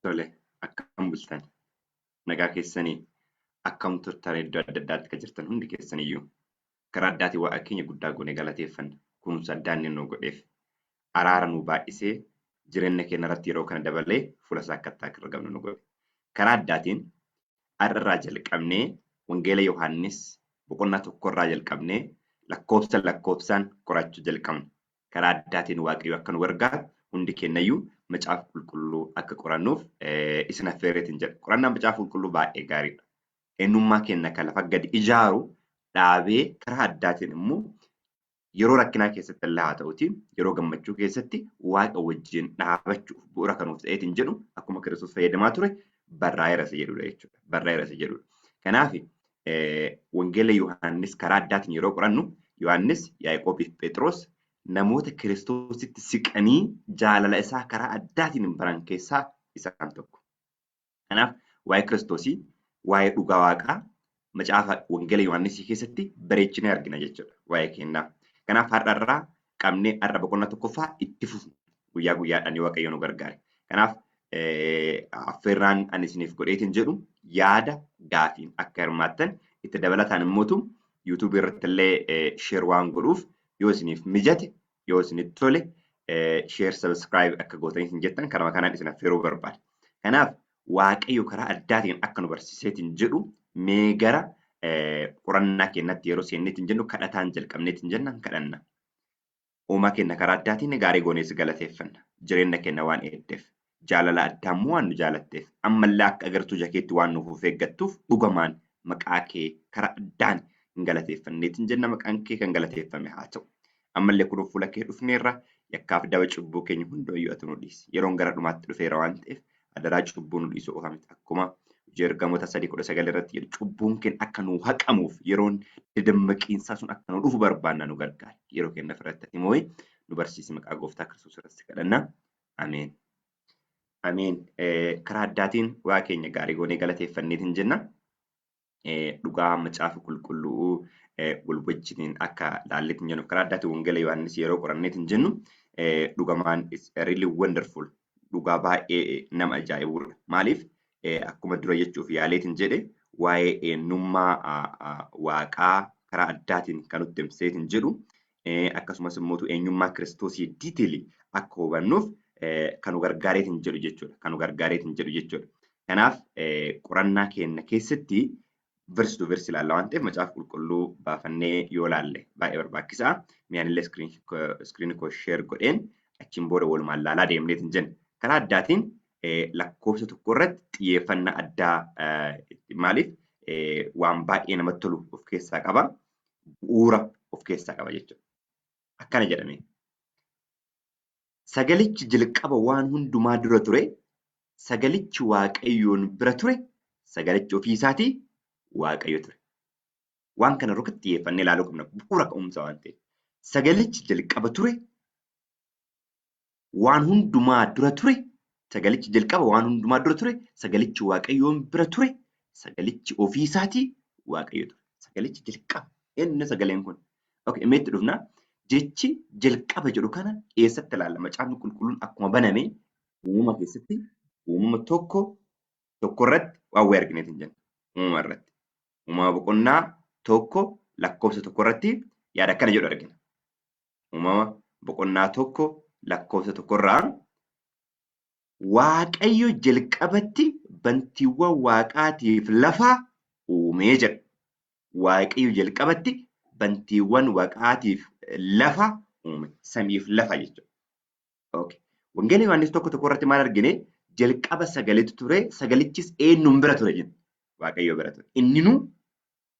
Tole, akkam bultan. Nagaa keessanii akkam turtan iddoo adda addaatti kan jirtan hundi keessaniyyuu. Karaa addaatiin waaqa keenya guddaa goonee galateeffanna. Kunuunsa addaan inni nu godheef. Araara nu baay'isee jireenya keenya irratti yeroo kana dabalee fuula isaa akka argamnu nu godhe. Karaa addaatiin har'arraa jalqabnee Wangeela Yohaannis boqonnaa tokkorraa jalqabnee lakkoofsaan qorachuu jalqabna. Karaa addaatiin Waaqayyo akka nu gargaaru hundi keenyayyuu macaafa qulqulluu akka qorannuuf isin affeerreetiin jedha. Qorannaan macaafa qulqulluu baay'ee gaariidha. Eenyummaa keenya kan lafa gadi ijaaru dhaabee karaa addaatiin immoo yeroo rakkinaa keessatti illee haa ta'uutiin yeroo gammachuu keessatti waaqa wajjin dhaabachuuf bu'uura kan nuuf ta'eetiin jedhu akkuma Kiristoos fayyadamaa ture barraa'eera isa jedhudha jechuudha. Barraa'eera isa jedhudha. Kanaaf Wangeela Yohaannis karaa addaatiin yeroo qorannu Yohaannis, Yaaqoobii fi Phexros namoota Kiristoositti siqanii jaalala isaa karaa addaatiin baran keessaa isaan tokko. Kanaaf waa'ee Kiristoosii, waa'ee dhugaa waaqaa macaafa Wangeela Yohaannisii keessatti bareechinee argina jechuudha waa'ee kennaa. Kanaaf har'arraa qabnee har'a boqonnaa tokkoffaa itti fufna guyyaa guyyaadhaan Waaqayyo nu gargaare. Kanaaf affeerraan ani isiniif godheetiin jedhu yaada gaafiin akka hirmaattan itti dabalataan immoo YouTube irratti illee share waan godhuuf yoo isiniif mijate yoo isinitti tole share subscribe akka gootaniitiin jettan karama kanaan isin affeeruu barbaada. Kanaaf Waaqayyo karaa addaatiin akka nu barsiiseetiin jedhu mee gara qorannaa keenyatti yeroo seenneetiin jennu kadhataan jalqabneetiin jennan kadhanna. Uumaa keenya karaa addaatiin gaarii goonees galateeffanna. Jireenya keenya waan eeddeef jaalala addaa immoo waan nu jaalatteef ammallee akka agartuu jakeetti waan nuuf of eeggattuuf dhugamaan maqaa kee karaa addaan hin galateeffanneetiin jenna maqaan kee kan galateeffame haa ta'u. Ammallee kunuun fuula kee dhufneerra yakkaaf daba cubbuu keenya hundayyuu ati nu dhiisi. Yeroon gara dhumaatti dhufeera waan ta'eef adaraa cubbuu nu dhiisuu oofamte akkuma ergamoota 3:19 irratti jedhu cubbuun keenya akka nu haqamuuf yeroon dadammaqiinsaa sun akka nu dhufu barbaanna nu gargaara. Yeroo keenya fudhatte immoo nu barsiisi maqaa gooftaa Kiristoos irratti kadhanna. Ameen. Ameen. Karaa addaatiin waa keenya gaarii goonee galateeffanneetiin jenna. Dhugaa macaafa qulqulluu wal wajjiniin akka laalleetiin jennu karaa addaatiin Wangeela Yohaannis yeroo qoranneetiin jennu dhugamaan is really wonderful. Dhugaa baay'ee nama ajaa'ibudha. Maaliif akkuma dura jechuuf yaaleetiin jedhe waa'ee eenyummaa waaqaa karaa addaatiin kan nutti himseetiin jedhu akkasumas immoo eenyummaa Kiristoosii diiteelii akka hubannuuf kan nu gargaareetiin jedhu jechuudha. Kan nu gargaareetiin jedhu jechuudha. Kanaaf qorannaa keenya keessatti versi to versi ilaalla waan ta'eef macaafa qulqulluu baafannee yoo laalle baay'ee barbaachisaa. Miyaanillee iskiriinii koo share godheen achiin booda walumaan laalaa deemneetiin jenna. Karaa addaatiin lakkoofsa tokko irratti xiyyeeffannaa addaa maaliif waan baay'ee namatti tolu of keessaa qaba. Bu'uura of keessaa qaba jechuudha. Akkana jedhame. Sagalichi jalqaba waan hundumaa dura ture. Sagalichi Waaqayyoon bira ture. Sagalichi ofiisaatii Waaqayyo ture. Waan kana irratti xiyyeeffannee ilaaluu qabna. Bu'uura ka'umsa waan ta'eef. Sagalichi jalqaba ture. Waan hundumaa dura ture. Sagalichi jalqaba waan hundumaa dura ture. Sagalichi Waaqayyoon bira ture. Sagalichi ofiisaatii Waaqayyo ture. Sagalichi jalqaba. Inni sagaleen kun. Okay, imeetti dhufna. Jechi jalqaba jedhu kana eessatti ilaalla? Macaafni qulqulluun akkuma baname uumama keessatti uumama tokko irratti waan wayii argineetiin jenna. Uumama irratti. Uumama boqonnaa tokko lakkoofsa tokko irratti yaada akkana jedhu argina. Uumama boqonnaa tokko lakkoofsa tokko irraa Waaqayyo jalqabatti bantiiwwan waaqaatiif lafa uumee jedha. Waaqayyo jalqabatti bantiiwwan waaqaatiif lafa uume. Samiif lafa jechuudha. Okay. Wangeela Yohaannis tokko irratti maal argine? Jalqaba sagaletu ture. Sagalichis eenyuun bira ture jenna. Waaqayyo bira ture. Inninuu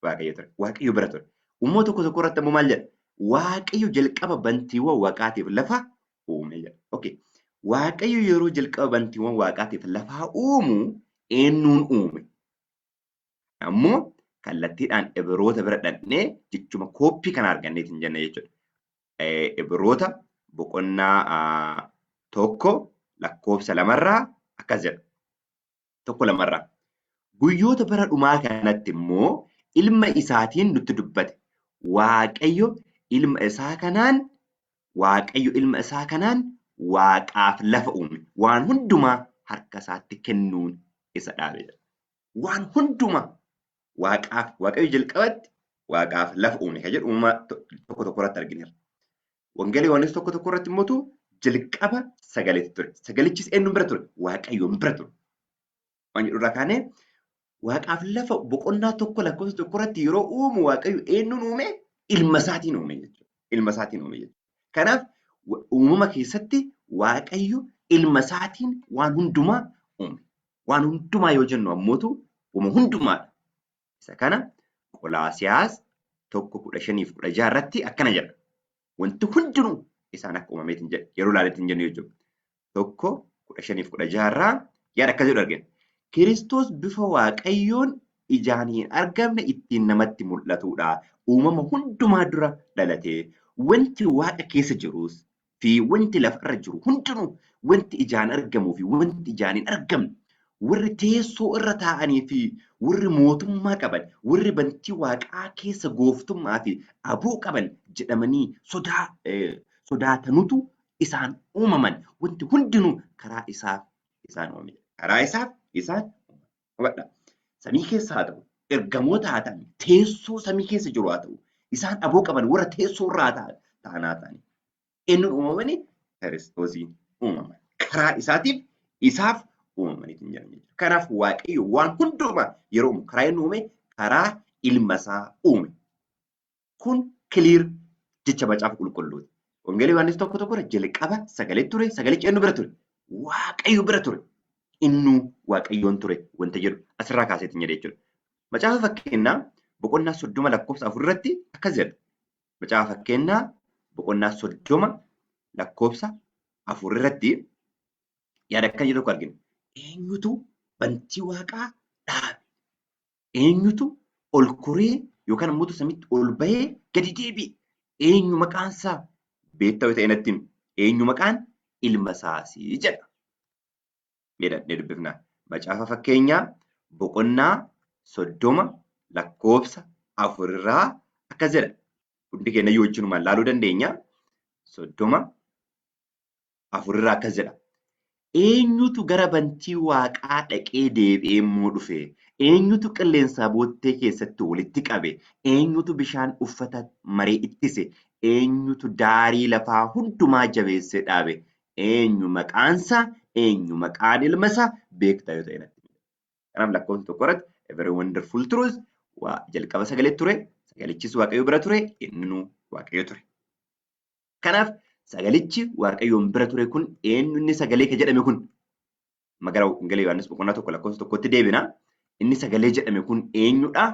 Waaqayyo ture. Waaqayyo bira ture. Uumama tokko irratti ammoo maal jedha? Waaqayyo jalqaba bantiiwwan waaqaatiif lafa uume jedha. Okay. Waaqayyo yeroo jalqaba bantiiwwan waaqaatiif lafa uumu eenyuun uume? Ammoo kallattiidhaan Ibroota bira dhaqnee jechuma kooppii kana arganneetiin jenna jechuudha. Ibroota boqonnaa tokko lakkoofsa 2 akkas jedha. 1:2. Guyyoota bara dhumaa kanatti immoo ilma isaatiin nutti dubbate. Waaqayyo ilma isaa kanaan waaqaaf lafa uume. Waan hundumaa harka isaatti kennuun isa dhaabe. Waan hundumaa waaqayyo jalqabatti waaqaaf lafa uume kan jedhu uumaa tokko tokkorratti argineera. Wangeela Yohaannis tokko tokkorratti immoo jalqaba sagaleetu ture. Sagalichis eenyu bira ture? Waaqayyoon bira ture. Waan jedhurraa kaanee waaqaaf lafa boqonnaa tokko lakkoofsa tokkorratti yeroo uumu waaqayyo eenyuun uume? Ilma isaatiin uume jechuudha. Ilma isaatiin uume jechuudha. Kanaaf uumama keessatti waaqayyo ilma isaatiin waan hundumaa uume. Waan hundumaa yoo jennu ammootu uuma hundumaadha. Isa kana Qolaasiyaas 1:15-16 irratti akkana jedha. Wanti hundinuu isaan akka uumameetiin jedhe yeroo ilaaleetiin jennu jechuudha. 1:15-16 irraa yaada akkas jedhu argina. Kiristoos bifa waaqayyoon ijaan hin argamne ittiin namatti mul'atudha. Uumama hundumaa dura dhalatee wanti waaqa keessa jirus fi wanti lafarra jiru hundinuu wanti ijaan argamuu fi wanti ijaan hin argamne warri teessoo irra taa'anii fi warri mootummaa qaban warri bantii waaqaa keessa gooftummaa fi aboo qaban jedhamanii sodaatanutu isaan uumaman. Wanti hundinuu karaa isaaf isaan uumame. Karaa isaaf isaan uumame. Samii keessa haa ta'u, ergamoota haa ta'an, teessoo samii keessa jiru haa ta'u, isaan aboo qaban warra teessoo irraa ta'an haa ta'ani. Eenyuun uumamani? Kiristoosiin uumaman. Karaa isaatiif isaaf uumamaniitiin jiran jechuudha. Kanaaf waaqayyo waan hundumaa yeroo uumu karaa inni uume karaa ilma isaa uume. Kun kiliir jecha macaafa qulqulluuti. Wangeela Yohaannis tokko tokko jalqaba sagalee ture, sagalichi eenyu bira ture? Waaqayyo bira ture. Innuu waaqayyoon ture wanta jedhu asirraa kaaseetiin jedhe jechuudha. Macaafa fakkeenyaa boqonnaa 30 lakkoofsa 4 irratti akkas jedha. Macaafa fakkeenyaa boqonnaa 30 lakkoofsa 4 irratti yaada akka jedhu argina. Eenyutu bantii waaqaa dhaabe? Eenyutu ol koree yookaan immoo samiitti ol bahee gadi deebi'e? Eenyu maqaan isaa beektaa yoo ta'e natti himi? Eenyu maqaan ilma isaasii jedha. Meedhaan dubbifnaa. Macaafa fakkeenyaa boqonnaa 30 lakkoofsa 4 irraa akkas jedha. Hundi keenya yoo wajjinumaan laaluu dandeenya. 30 4 irraa akkas jedha. Eenyutu gara bantii waaqaa dhaqee deebi'ee immoo dhufe? Eenyutu qilleensa boottee keessatti walitti qabe? Eenyutu bishaan uffata maree ittise? Eenyutu daarii lafaa hundumaa jabeessee dhaabe? Eenyu maqaansaa? Eenyu maqaan ilma isaa? Beektaa yoo ta'e natti. Kanaaf lakkoofsa tokko irratti a very wonderful truth jalqaba sagalee ture, sagalichis waaqayyo bira ture, innuu waaqayyo ture. Kanaaf sagalichi waaqayyoon bira ture kun eenyu inni sagalee ka jedhame kun? Magara Wangeela Yohaannis boqonnaa 1 lakkoofsa 1tti deebina. Inni sagalee jedhame kun eenyudha?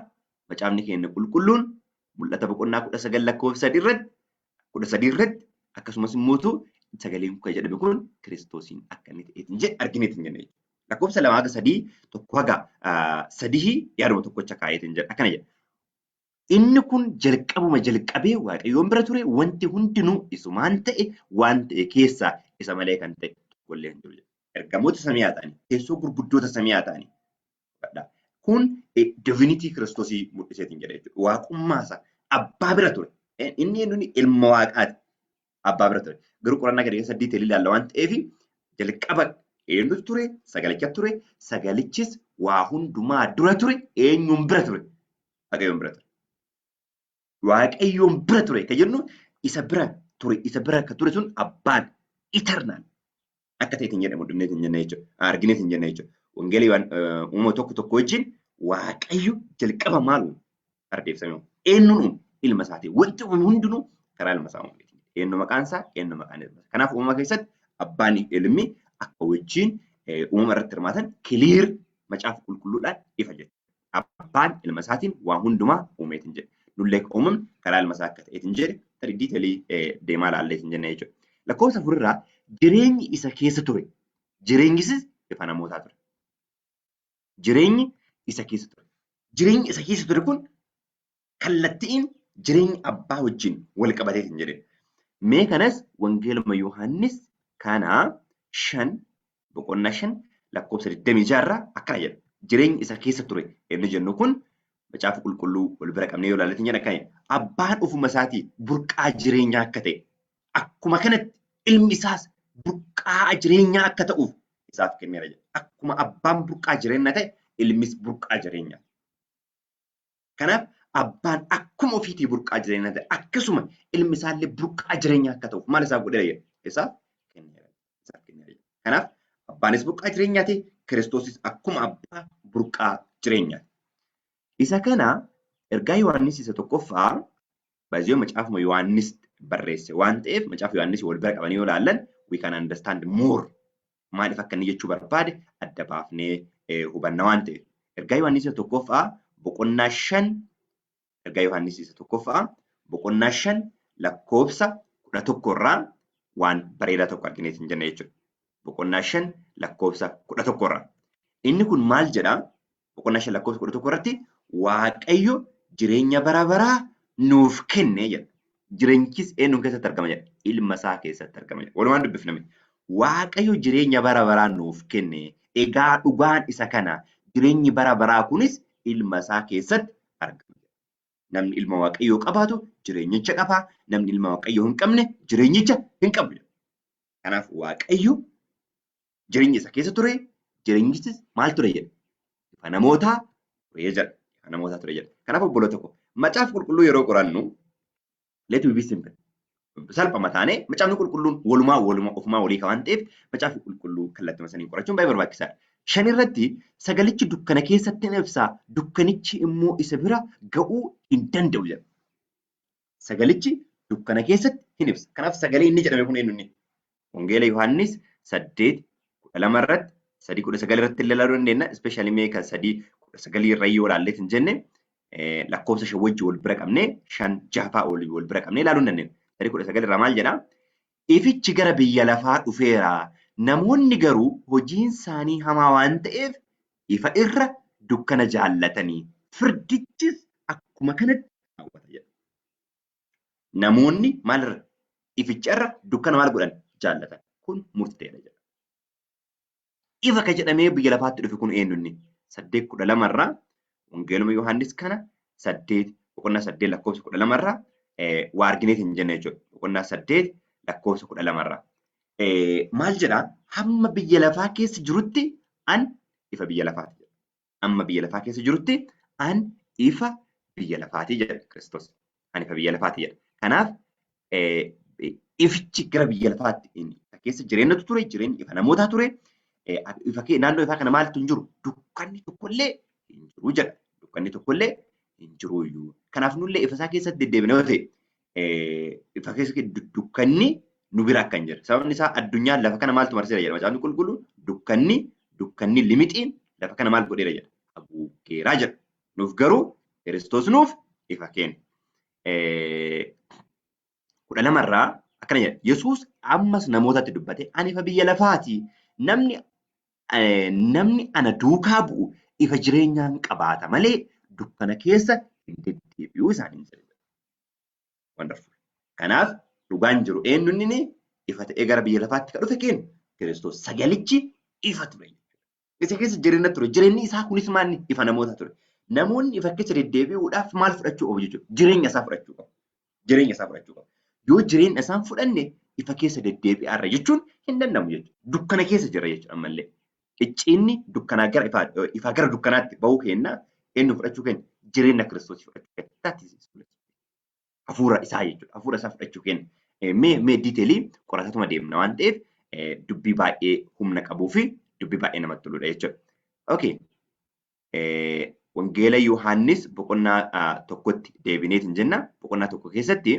Macaafni keenya qulqulluun mul'ata boqonnaa 19 lakkoofsa 13 irratti akkasumas immoo sagaleen kun jedhame kun Kiristoosiin akka inni ta'eetiin argineetiin jenne. Lakkoofsa 2 haga 3 tokko haga 3 yaaduma tokkocha kaayeetiin jedha. Akkana jedha. Inni kun jalqabuma jalqabee waaqayyoon bira ture wanti hundinuu isumaan ta'e waan ta'e keessaa isa malee kan ta'e tokkollee hin jiru. Ergamoota samii haa ta'anii, teessoo gurguddoota samii haa ta'anii. Kun divinity Kiristoosii mul'iseetiin jedha jechuudha. Waaqummaa isaa abbaa bira ture. Inni ilma waaqaati. Abbaa bira ture. Garuu qorannaa gadi keessa diiteelii ilaalla waan ta'eef jalqaba eenyutu ture? Sagalicha ture. Sagalichis waa hundumaa dura ture. Eenyuun bira ture? Waaqayyoon bira ture. Waaqayyoon bira ture kan jennu isa bira ture. Isa bira kan ture sun abbaan eternal akka ta'eetiin jedhamu dinneetiin jennee jechuudha. Argineetiin jennee jechuudha. Wangeela uumama tokko tokko wajjin waaqayyo jalqaba maal ardeefsame? Eenyuun ilma isaati. Wanti hundinuu karaa ilma isaa uume. Eenyu maqaan isaa? Eenyu maqaan ilma isaa? Kanaaf uumama keessatti abbaan ilmi akka wajjin uumama irratti hirmaatan kiliir macaafa qulqulluudhaan ifa jedha. Abbaan ilma isaatiin waan hundumaa uumeetiin jedha. Nullee uumamni karaa ilma isaa akka ta'eetiin jedhe tarii diiteelii deemaa laalleetiin jennee jechuudha. Lakkoofsa 4 irraa jireenyi isa keessa ture. Jireenyis ifa namootaa ture. Jireenyi isa keessa ture. Jireenyi isa keessa ture kun kallattiin jireenyi abbaa wajjin wal qabateetiin jedhe. Mee kanas Wangeeluma Yohaannis kana 5 boqonnaa 5 lakkoofsa 26 irraa akkana jedha. Jireenyi isa keessa ture inni jennu kun macaafa qulqulluu wal bira qabnee yoo ilaallatiin jedha akkana. Abbaan ofuma isaatii burqaa jireenyaa akka ta'e akkuma kanatti ilmi isaas burqaa jireenyaa akka ta'uuf isaaf kenneera jedha. akkuma abbaan burqaa jireenya ta'e ilmis burqaa jireenya. Kanaaf abbaan akkuma ofiitii burqaa jireenya ta'e akkasuma ilmi isaallee burqaa jireenya akka ta'uuf maal isaaf godheera jedha? Isaaf kenneera. Kanaaf abbaanis burqaa jireenyaati, Kiristoosis akkuma abbaa burqaa jireenyaati. Isa kana ergaa Yohaannis isa tokkoffaa baay'ee macaafuma Yohaannis barreesse waan ta'eef macaafa Yohaannis wal bira qabanii yoo ilaallan we can understand more. Maaliif akka inni jechuu barbaade adda baafnee hubanna waan ta'eef. Ergaa Yohaannis isa tokkoffaa boqonnaa 5 ergaa Yohaannis isa tokkoffaa boqonnaa 5 lakkoofsa 11 irraa waan bareedaa tokko argineet hin jenne jechuudha. Boqonnaa 5 lakkoofsa 11 irraa. Inni kun maal jedhaa? Boqonnaa 5 lakkoofsa 11 irratti Waaqayyo jireenya bara baraa nuuf kenne jedha. Jireenyis eenyu keessatti argama jedha? Ilma isaa keessatti argama jedha. Walumaan dubbifname. Waaqayyo jireenya bara baraa nuuf kenne. Egaa dhugaan isa kana jireenyi bara baraa kunis ilma isaa keessatti argama. Namni ilma Waaqayyoo qabaatu jireenyicha qaba. Namni ilma Waaqayyoo hin qabne jireenyicha hin qabu. Kanaaf Waaqayyo jireenya isa keessa ture. Jireenyichis maal ture jedha? Ifa namootaa ture jedha. Namoota ture jedha. Kanaaf obboloota koo macaafa qulqulluu yeroo qorannu let me be simple. Salphama taanee macaafni qulqulluun walumaa ofumaa walii kan waan ta'eef macaafa qulqulluu kallattii saniin qorachuun baay'ee barbaachisaadha. 5 irratti sagalichi dukkana keessatti ni ibsa, dukkanichi immoo isa bira ga'uu hin danda'u jedha. Sagalichi dukkana keessatti hin ibsa. Kanaaf sagalee inni jedhame kun eenyu? Wangeela Yohaannis 8:12 irratti 3:19 irratti ilaaluu dandeenya. Especially mee kan 3:19 irra yoo ilaallee hin jenne lakkoofsa 5 wajjin wal bira qabnee 5-6 wal bira qabnee ilaaluu dandeenya. 3:19 irraa maal jedhaa? Ifichi gara biyya lafaa dhufeera. Namoonni garuu hojiin isaanii hamaa waan ta'eef ifa irra dukkana jaallatanii. Firdichis akkuma kanatti raawwata jedha. Namoonni maalirra? Ificha irra dukkana maal godhan? Jaallatan. Kun murteedha jedha. Ifa ka jedhamee biyya lafaatti dhufe kun eenyunni? 8:12 irraa wangeeluma Yohaannis kana 8 lakkoofsa 12 irraa waa argineet hin jenne jechuudha. Boqonnaa 8 lakkoofsa 12 irraa. Maal jedhaa? Hamma biyya lafaa keessa jirutti an ifa biyya lafaati jedha. Amma biyya lafaa keessa jirutti an ifa biyya lafaati jedha Kiristoos. An ifa biyya lafaati jedha. Kanaaf ifichi gara biyya lafaatti keessa jireenyatu ture, jireenyi ifa namootaa ture. Naannoo ifaa kana maaltu hin jiru? Dukkanni tokkollee hin jiru jedha. Dukkanni tokkollee hin jiru iyyuu. Kanaaf nullee ifa isaa keessatti deddeebina yoo ta'e ifa keessatti dukkanni nu bira akka hin jirre. Sababni isaa addunyaan lafa kana maaltu marseera jedha macaafni qulqulluun. Dukkanni limixiin lafa kana maal godheera jedha? Haguugeeraa jedha. Nuuf garuu Kiristoos nuuf ifa kenna. 12 irraa akkana jedha. Yesuus ammas namootatti dubbate ani ifa biyya lafaati. Namni ana duukaa bu'u ifa jireenyaan qabaata malee dukkana keessa hin deddeebi'uu isaanii jedha. Wonderful. Kanaaf dhugaan jiru eenyunni ifa ta'ee gara biyya lafaatti kan dhufe kennu Kiristoos sagalichi ifa ture. Isa keessa jireenya ture. Jireenyi isaa kunis maal ifa namoota ture. Namoonni ifa keessa deddeebi'uudhaaf maal fudhachuu qabu jechuudha? Jireenya isaa fudhachuu qabu. Jireenya isaa fudhachuu qabu. Yoo jireenya isaan fudhanne ifa keessa deddeebi'aarra jechuun hin danda'amu jechuudha. Dukkana keessa jira jechuudha ammallee. Icciinni dukkanaa gara ifaa gara dukkanaatti bahuu kenna eenyu fudhachuu kenna? Jireenya Kiristoos fudhachuu kenna. Hafuura isaa jechuudha. Hafuura isaa fudhachuu kenna. Mee diiteelii qoratatuma deemna waan ta'eef dubbii baay'ee humna qabuu fi dubbii baay'ee namatti toludha jechuudha. Okay. Wangeela Yohaannis boqonnaa tokkotti deebineet hin jenna. Boqonnaa tokko keessatti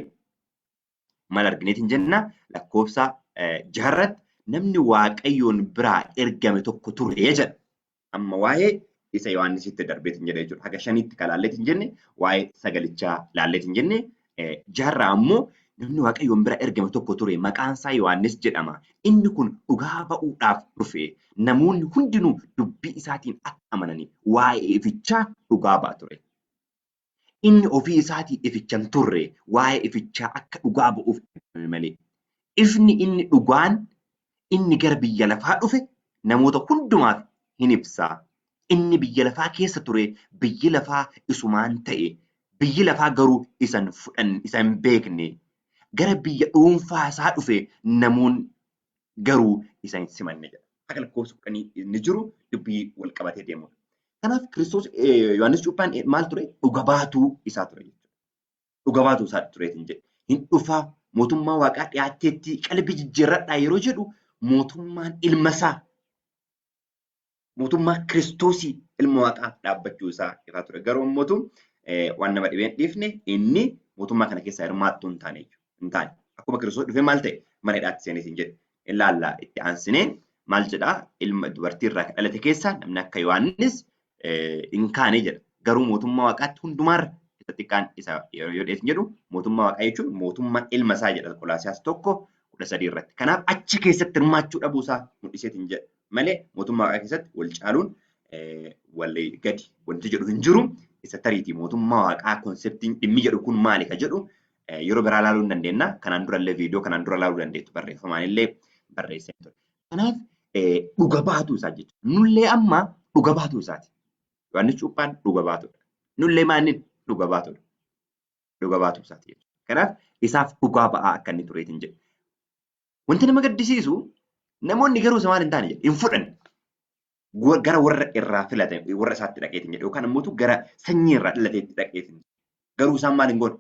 maal argineet hin jenna? Lakkoofsa 6 irratti namni Waaqayyoon biraa ergame tokko ture jedha. Amma waa'ee isa Yohaannisitti darbeet hin jedhe jechuudha. Haga 5tti kan laalleet hin jenne, waa'ee sagalichaa laalleet hin jenne, 6 irraa ammoo namni Waaqayyoon bira ergame tokko ture maqaan isaa Yohaannis jedhama. Inni kun dhugaa ba'uudhaaf dhufe. Namoonni hundinuu dubbii isaatiin akka amananii waa'ee ifichaa dhugaa ba'a ture. Inni ofii isaatii ifichan turre waa'ee ifichaa akka dhugaa ba'uuf malee. Ifni inni dhugaan inni gara biyya lafaa dhufe namoota hundumaaf hin ibsa. Inni biyya lafaa keessa ture biyyi lafaa isumaan ta'e. Biyyi lafaa garuu isan fudhan isan beekne. Gara biyya dhuunfaa isaa dhufe namoonni garuu isan simanne jedha. haga lakkoofsa kudhanii inni jiru dubbii wal qabatee deemudha. Kanaaf Kiristoos Yohaannis Cuuphaan maal ture? Dhuga baatuu isaa ture jechuudha. Dhuga baatuu isaa tureetiin jedhe. Hin dhufaa mootummaa waaqaa dhiyaatteetti qalbii jijjiirradhaa yeroo jedhu mootummaan ilma isaa mootummaa Kiristoosii ilma waaqaa dhaabbachuu isaa ifa ture. Garuu mootum waan nama dhibeen dhiifne inni mootummaa kana keessaa hirmaattuu hin taane jechuudha. Hin taane. Akkuma Kiristoos dhufee maal ta'e mana hidhaatti seeneetiin jedhe. Ilaallaa itti aansinee maal jedhaa ilma dubartii irraa dhalate keessaa namni akka Yohaannis hin kaane jedha. Garuu mootummaa waaqaatti hundumaarra isa xiqqaan isa yoo dheetin jedhu mootummaa waaqaa jechuun mootummaa ilma isaa jedha Qolaasiyaas 1:13 irratti. Kanaaf achi keessatti hirmaachuu dhabuu isaa mul'iseetiin jedha. Malee mootummaa waaqaa keessatti wal caaluun wal gadi wanti jedhu hin jiru. Isa tariitii mootummaa waaqaa konseptiin dhimmi jedhu kun maali ka jedhu yeroo biraa ilaaluu hin dandeenya. Kanaan durallee viidiyoo kanaan dura ilaaluu dandeettu barreeffamaan illee barreessee ture. Kanaaf dhuga baatuu isaa jechuudha. Nullee amma dhuga baatuu isaati. Yohaannis Cuuphaan dhuga baatudha. Nullee maannin dhuga baatudha. Dhuga baatuu isaati jechuudha. Kanaaf isaaf dhugaa ba'aa akka inni tureetiin jedhe. Wanti nama gaddisiisu namoonni garuu isa maal hin taane jedhe hin fudhanne. Gara warra irraa filatan warra isaatti dhaqeetiin jedhe yookaan immoo gara sanyii irraa dhalateetti dhaqeetiin garuu isaan maal hin goone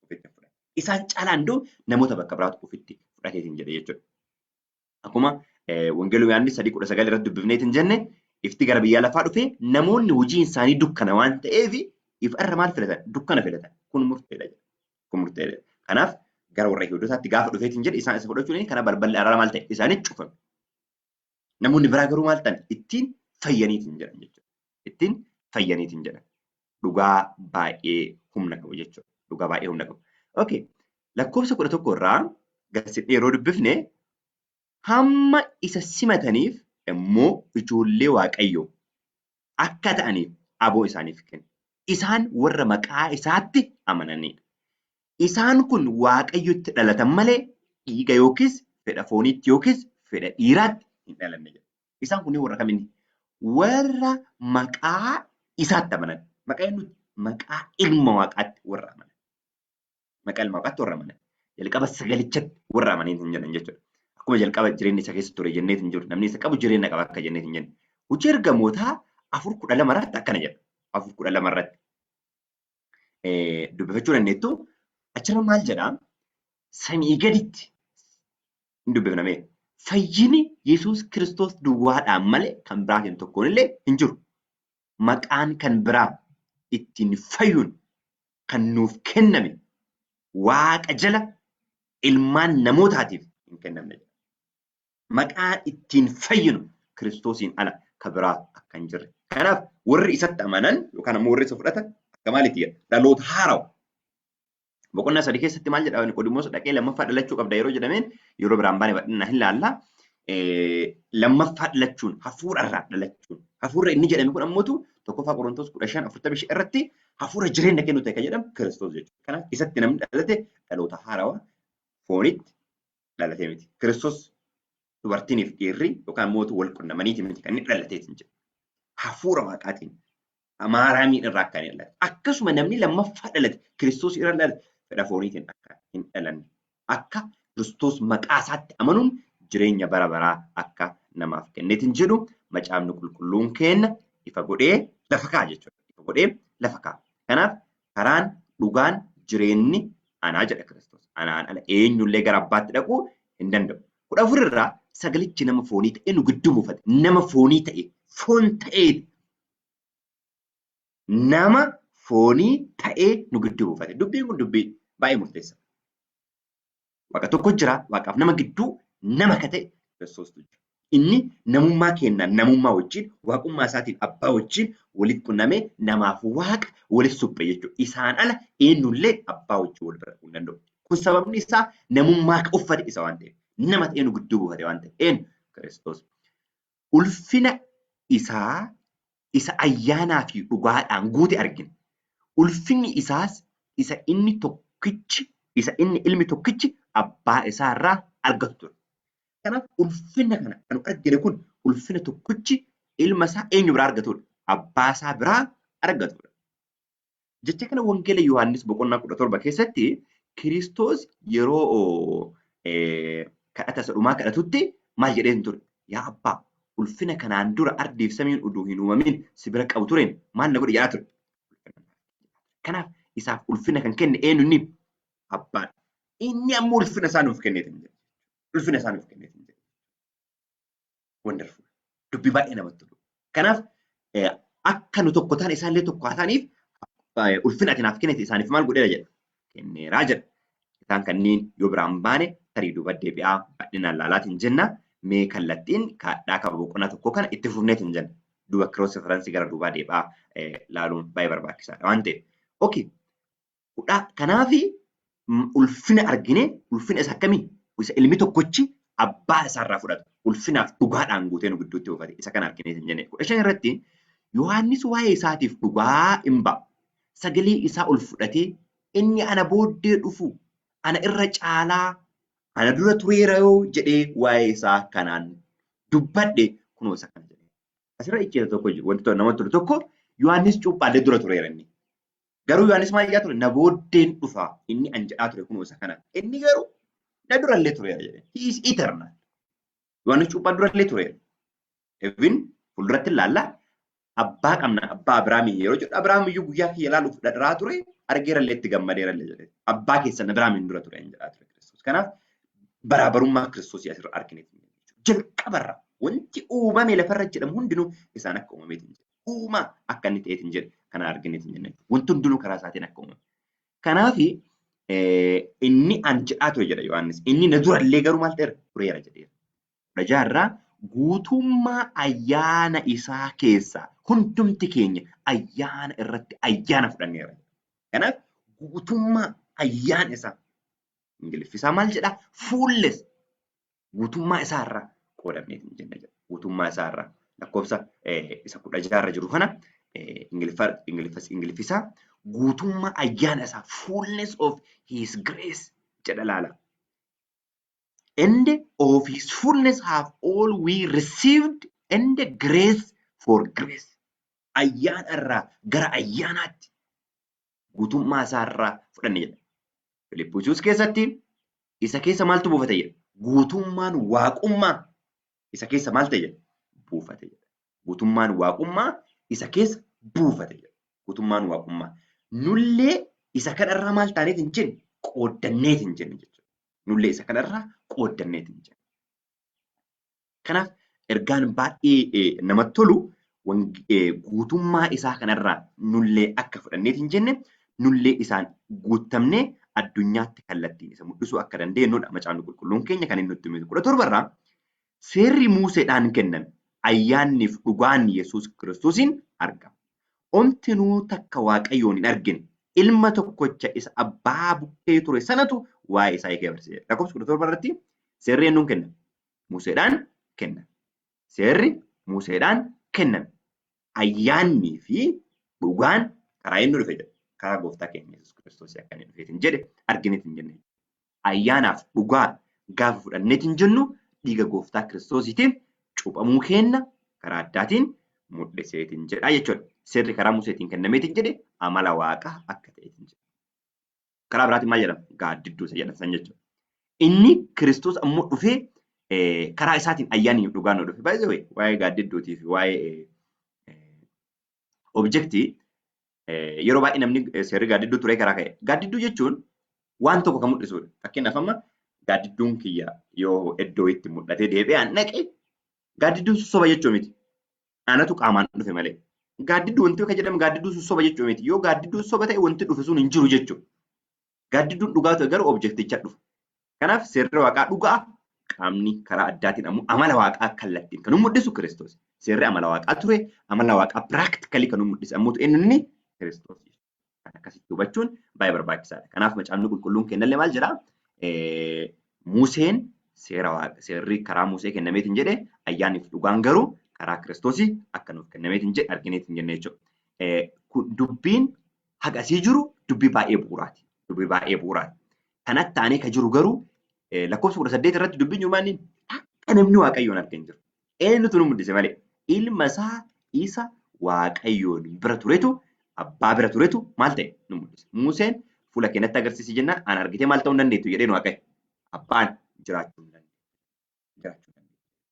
ofitti fudhate. Isaan caalaan iddoo namoota bakka biraatu ofitti fudhateetiin jedhe jechuudha. Akkuma Wangeeluu Yohaannis 3:19 irratti dubbifneetiin jenne ifti gara biyya lafaa dhufee namoonni hojiin isaanii dukkana waan ta'eef ifa irra maal filatan? Dukkana filatan. Kun murteedha jedha. Kun murteedha. Kanaaf gara warra Yihuudootaatti gaafa dhufeetiin jedhe isaan isa fudhachuun kana balballi araara maal ta'e? Isaanii cufame. Namoonni biraa garuu maal ta'an? Ittiin fayyaniitiin jedhan jechuudha. Ittiin fayyaniitiin jedhan. Dhugaa baay'ee humna qabu jechuudha. Dhugaa baay'ee humna qabu. Okay. Lakkoofsa 11 irraa gaazexaa yeroo dubbifne hamma isa simataniif immoo ijoollee Waaqayyoo akka ta'aniif aboo isaaniif kenne. Isaan warra maqaa isaatti amananidha. Isaan kun Waaqayyotti dhalatan malee dhiiga yookiis fedha fooniitti yookiis fedha dhiiraatti hin dhalanne jedha. Isaan kun warra kamiini? Warra maqaa isaatti amanan. Maqaa eenyuti? Maqaa ilma Waaqaatti warra amanan. Maqaa ilma Waaqaatti warra amanan. Jalqaba sagalichatti warra amaniin hin jedhan jechuudha. Akkuma jalqaba jireenya isa keessa ture jennee hin jiru. Namni isa qabu jireenya qaba akka jennee hin jenne. Hojii ergamootaa 4:12 irratti akkana jedha. 4:12 irratti. Dubbifachuu dandeettu achirra maal jedhaa? Samii gaditti hin dubbifname. Fayyini Yesuus Kiristoos duwwaadhaan malee kan biraatiin tokkoon illee hin jiru. Maqaan kan biraa ittiin fayyuun kan nuuf kenname Waaqa jala ilmaan namootaatiif hin kennamne. Maqaan ittiin fayyinu Kiristoosiin ala kan biraa akka hin jirre. Kanaaf warri isatti amanan yookaan ammoo warri isa fudhatan akka maalitti jedha? Dhaloota haarawa. Boqonnaa 3 keessatti maal jedha? Niqoodimoos dhaqee lammaffaa dhalachuu qabda yeroo jedhameen yeroo biraan baane badhinna hin laalla. Lammaffaa dhalachuun hafuurarraa dhalachuun. Hafuurra inni jedhame kun ammootu 1 Qorontos 15:45 irratti hafuura jireenya kennu ta'e kan jedhamu Kiristoos jechuudha. Kanaaf isatti namni dhalate dhaloota haarawa foonitti dhalatee miti. Kiristoos dubartiiniif dhiirri yookaan mootu wal qunnamaniiti miti kan inni dhalateetiin jedhu. Hafuura Waaqaatiin Maariyaamiin irraa akka inni dhalate. Akkasuma namni lammaffaa dhalate Kiristoos irra dhalate fedha fooniitiin akka hin dhalanne. Akka Kiristoos maqaa isaatti amanuun jireenya bara baraa akka namaaf kenneetiin jedhu macaafni qulqulluun kenna ifa godhee lafa kaa'a jechuudha. Ifa godhee lafa kaa'a. Kanaaf karaan dhugaan jireenyi anaa jedha Kiristoos. Anaan ala eenyullee gara abbaatti dhaquu hin danda'u. 14 irraa sagalichi nama foonii ta'e nu gidduu buufate. Nama foonii ta'e foon ta'ee nama foonii ta'ee nu gidduu buufate. Dubbiin kun dubbii baay'ee murteessa. Waaqa tokko jira. Waaqaaf nama gidduu nama ka ta'e Kiristoostu jira. Inni namummaa kennaan namummaa wajjin waaqummaa isaatiin abbaa wajjin walitti qunnamee namaaf waaqa walitti suphee jechuudha. Isaan ala eenyullee abbaa wajjin wal bira hin danda'u. Kun sababni isaa namummaa uffate isa waan ta'eef. Nama ta'ee nu gidduu buufate waan ta'eef. Eenyu? Kiristoos. Ulfina isaa isa ayyaanaa fi dhugaadhaan guute argina. Ulfinni isaas isa inni tokkichi isa inni ilmi tokkichi abbaa isaarraa argatu ture. Kanaaf ulfina kana kan argine kun ulfina tokkichi ilma isaa eenyu biraa argatudha? Abbaa isaa biraa argatudha. Jecha kana wangeela Yohaannis boqonnaa 17 keessatti Kiristoos yeroo kadhata isa dhumaa kadhatutti maal jedheen ture? Yaa abbaa ulfina kanaan dura ardiif samiin uduu hin uumamin si bira qabu tureen maal na godhe jedhaa ture. Kanaaf isaaf ulfina kan kenne eenyu inni abbaadha. Inni ammoo ulfina isaa nuuf kenneetiin jedha. Ulfina isaa nuuf kenneetiin jedha. Wonderful. Dubbii baay'ee namatti tolu. Kanaaf akka nu tokko taane isaallee tokko haa ta'aniif ulfina ati naaf kennite isaaniif maal godheera jedha. Kenneeraa jedha. Isaan kanneen yoo biraan baane tarii duuba deebi'aa bal'inaan laalaatiin jenna. Mee kallattiin kaadhaa qaba boqonnaa tokko kana itti fufneetiin jenna. Duuba kiroos referensii gara duubaa deebi'aa laaluun baay'ee barbaachisaadha waan ta'eef. Okay. Kanaafi ulfina argine ulfina isa akkamii? Isa ilmi tokkochi abbaa isaarraa fudhatu. Ulfinaaf dhugaadhaan guutee nu gidduutti oofate. Isa kana arginee hin jenne. 15 irratti Yohaannis waa'ee isaatiif dhugaa hin ba'a. Sagalee isaa ol fudhatee inni ana booddee dhufu ana irra caalaa ana dura tureera yoo jedhee waa'ee isaa kanaan dubbadhe kunoo isa kana jedhee. Asirra icciita tokko jiru. Wanti namatti tolu tokko Yohaannis cuuphaallee dura tureera inni. Garuu Yohaannis maal jedhaa ture? Na booddeen dhufa inni an jedhaa ture kunoo isa kana. Inni garuu na durallee tureera jedhee. He is eternal. Yohaannis cuuphaan durallee tureera. Even fuulduratti ilaallaa abbaa qabna abbaa Abiraamii yeroo jedhu Abiraam iyyuu guyyaa kiyya ilaaluuf dhadhaa ture argeerallee itti gammadeerallee jedhee. Abbaa keessan Abiraamiin dura ture hin jedhaa ture Kiristoos. Kanaaf baraabarummaa Kiristoosii asirra argineeti. Jalqabarra wanti uumame lafarra jedhamu hundinuu isaan akka uumameetiin jedhe. Uumaa akka inni ta'eetiin jedhe kana argineetiin jenne. Wanti hundinuu karaa isaatiin akka uumame. Kanaaf inni an jedhaa ture jedha Yohaannis. Inni na durallee garuu maal ta'eera? Tureera jedheera. Rajaarraa guutummaa ayyaana isaa keessaa hundumti keenya ayyaana irratti ayyaana fudhanneera. Kanaaf guutummaa ayyaana isaa Ingiliffisaa maal jedhaa? Fuulles guutummaa isaarraa qoodamneetiin jenna jedha. Guutummaa isaarraa lakkoofsa isa 16 jiru kana Ingiliffisaa guutummaa ayyaana isaa fullness of his grace jedha laala. And of his fullness have all we received and grace for grace. Ayyaana irraa gara ayyaanaatti guutummaa isaarraa fudhanne jedha. Filiphisius keessatti isa keessa maaltu buufate jedha? Guutummaan waaqummaa isa keessa maal ta'e jedha? Buufate jedha. Guutummaan waaqummaa isa keessa buufate jedha. Guutummaan waaqummaa. Nullee isa kanarraa maal taaneet hin jenne? Qooddanneet hin jenne jechuudha. Nullee isa kanarraa qooddanneet hin jenne. Kanaaf ergaan baay'ee namatti tolu guutummaa isaa kanarraa nullee akka fudhanneet hin jenne nullee isaan guuttamnee addunyaatti kallattiin isa mul'isuu akka dandeenyudha. Macaafni qulqulluun keenya kan inni nutti hime 17 seerri Museedhaan kenname ayyaanniif dhugaan Yesuus Kiristoosiin argama. Omtinuu takka Waaqayyoon hin argine ilma tokkocha isa abbaa bukkee ture sanatu waa'ee isaa eegee barsiise. Lakkoofsa 17 irratti seerri eenyuun kenname? Museedhaan kenname. Seerri Museedhaan kenname. Ayyaannii fi dhugaan karaa eenyu dhufe jedha? Karaa gooftaa keenya Yesuus Kiristoos akka inni dhufeetiin jedhe argineetiin jenne. Ayyaanaaf dhugaa gaafa fudhanneetiin jennu dhiiga gooftaa Kiristoosiitiin cuuphamuu keenya karaa addaatiin mul'iseetiin jedha jechuudha. Seerri karaa Museetiin kennameetiin jedhe amala waaqaa akka ta'eetiin jedha. Karaa biraatiin maal jedhama? Gaaddidduu isa jedhan san jechuudha. Inni Kiristoos ammoo dhufee karaa isaatiin ayyaanni dhugaan nu dhufe. Baay'ee waa'ee gaaddidduutii fi waa'ee objektii yeroo baay'ee namni seerri gaaddidduu ture karaa ka'e. Gaaddidduu jechuun waan tokko kan mul'isudha. Fakkeenyaaf amma gaaddidduun kiyya yoo iddoo itti mul'atee deebi'aan naqe gaaddidduun soba jechuu miti. Anatu qaamaan dhufe malee. Gaaddidduu wanti akka jedhamu gaaddidduun soba jechuu miti. Yoo gaaddidduun soba ta'e wanti dhufe sun hin jiru jechuudha. Gaaddidduun dhugaa ta'e garuu objekticha dhufa. Kanaaf seerri waaqaa dhugaa qaamni karaa addaatiin ammoo amala waaqaa kallattiin kan mul'isu Kiristoos. Seerri amala waaqaa ture amala waaqaa piraaktikalii kan mul'isu ammoo inni Kiristoos. Akkasitti hubachuun baay'ee barbaachisaadha. Kanaaf macaafni qulqulluun kennallee maal jedhaa? Museen seerri karaa Musee kennameetiin jedhe ayyaanniif dhugaan garuu karaa Kiristoosii akka nuuf kennameetiin jedhe argineetiin jenne jechuudha. Dubbiin hagasii jiru dubbii baay'ee bu'uuraati. Dubbii baay'ee bu'uuraati. Kanatti taanee kan jiru garuu lakkoofsa 18 irratti dubbiin yuumaaniin akka namni Waaqayyoon argee hin jiru. Eenyutu nu mul'ise malee ilma isaa isa Waaqayyoon bira turetu abbaa bira turetu maal ta'e nu mul'ise. Museen fuula keenyatti agarsiisi jennaan an argitee maal ta'uu hin dandeettu jedhee nu Waaqayyo. Abbaan jiraachuu hin dandeettu.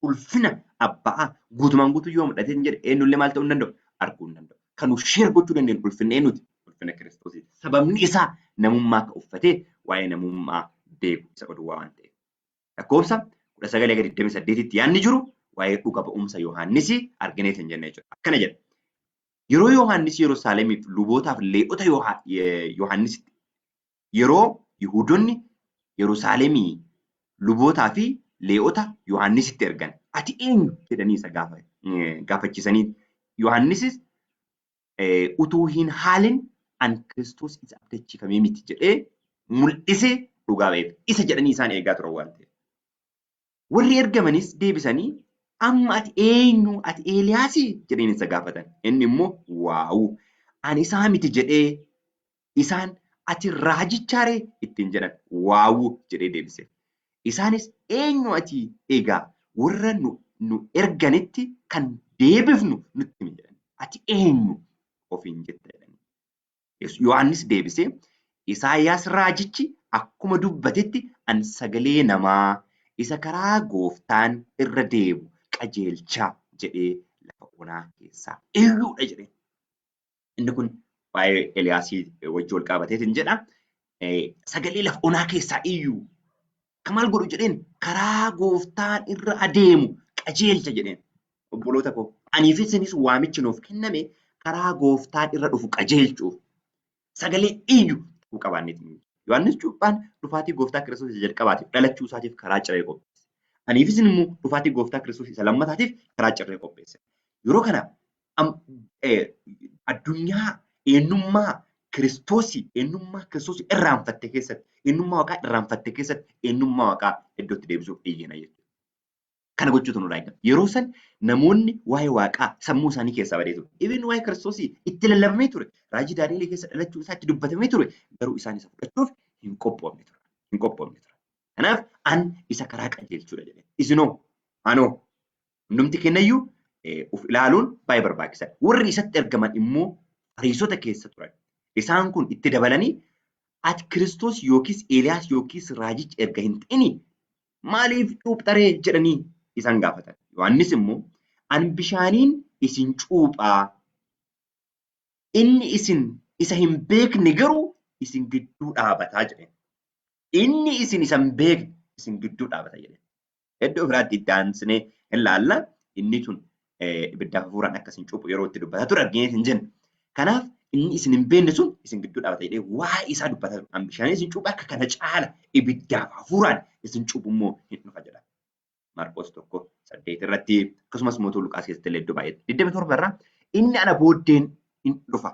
ulfina abbaa guutumaan guutuu yoo mul'ate hin jedhe eenyullee maal ta'uu hin danda'u arguu hin danda'u. Kan sheer gochuu dandeenyu ulfinni eenyuti? Ulfina Kiristoosiiti. Sababni isaa namummaa akka uffatee waa'ee namummaa beeku isa oduwwaa waan ta'eef. Lakkoofsa 19:28tti yaadni jiru waa'ee dhuga ba'umsa Yohaannis argineet hin jenne jechuudha. Akkana jedha. Yeroo Yohaannis Yerusaalemiif lubootaaf lee'ota Yohaannisitti yeroo Yihuudoonni Yerusaalemii lubootaa fi lee'ota Yohaannisitti ergan ati eenyu jedhanii isa gaafachiisanii Yohaannisis utuu hin haalin an Kiristoos isa abdachiifamee miti jedhee mul'isee dhugaa ba'eef isa jedhanii isaan eegaa turan waan ta'eef. Warri ergamanis deebisanii amma ati eenyu ati Eeliyaasii jedhanii isa gaafatan. Inni immoo waa'u ani isaa miti jedhee isaan ati raajichaaree ittiin jedhan waa'u jedhee deebiseef. Isaanis eenyu ati egaa warra nu erganitti kan deebifnu nutti himi jedhan. Ati eenyu ofiin jetta jedhani. Yohaannis deebisee Isaayyaas raajichi akkuma dubbatetti an sagalee namaa isa karaa gooftaan irra deemu qajeelchaa jedhee lafa onaa keessaa iyyuudha jedhee. Inni kun waa'ee Eeliyaasii wajjin wal qabateetiin jedha. Sagalee lafa onaa keessaa iyyuu kamaal godhu jedheen karaa gooftaan irra adeemu qajeelcha jedheen. Obboloota koo aniifis isinis waamichi nuuf kenname karaa gooftaan irra dhufu qajeelchuuf sagalee iyyuu ta'uu qabaanneeti. Yohaannis Cuuphaan dhufaatii gooftaa Kiristoos isa jalqabaatiif dhalachuu isaatiif karaa ciree qopheesse. Aniifis immoo dhufaatii gooftaa Kiristoos isa lammataatiif karaa ciree qopheesse. Yeroo kana addunyaa eenyummaa Kiristoosii irraanfatte keessatti eenyummaa Waaqaa irraanfatte keessatti eenyummaa Waaqaa iddootti deebisuuf dhiyeena jechuudha. Kana gochuutu nurraa eegama. Yeroo san namoonni waa'ee Waaqaa sammuu isaanii keessaa badee ture. Ibn waa'ee Kiristoosii itti lallabamee ture. Raajii Daani'eel keessa dhalachuu isaa itti dubbatamee ture. Garuu isaan isa fudhachuuf hin qophoofne ture. Kanaaf an isa karaa qajeelchuudha jedhee. Isinoo anoo hundumti kennayyuu of ilaaluun baay'ee barbaachisaadha. Warri isatti ergaman immoo Fariisota keessa turan. Isaan kun itti dabalanii ati Kiristoos yookiis Eeliyaas yookiis raajichi erga hin ta'ini maaliif cuupharee jedhanii isaan gaafatan. Yohaannis immoo an bishaaniin isin cuuphaa inni isin isa hin beekne garuu isin gidduu dhaabataa jedhe. Inni isin isa hin beekne isin gidduu dhaabata jedhe. Iddoo biraatti itti aansinee hin laalla. Inni sun ibiddaaf hafuuraan akkasiin cuuphu yeroo itti dubbataa ture arginee hin jenne. Kanaaf inni isin hin beekne sun isin gidduu dhaabata jedhee waa'ee isaa dubbataa ture. An bishaaniin isin cuuphaa akka kana caala ibiddaaf hafuuraan isin cuuphu immoo hin dhufa jedha. Marqos 1:8 irratti akkasumas mootuu Luqaas keessatti illee iddoo baay'eetti 27 irraa inni ana booddeen hin dhufa.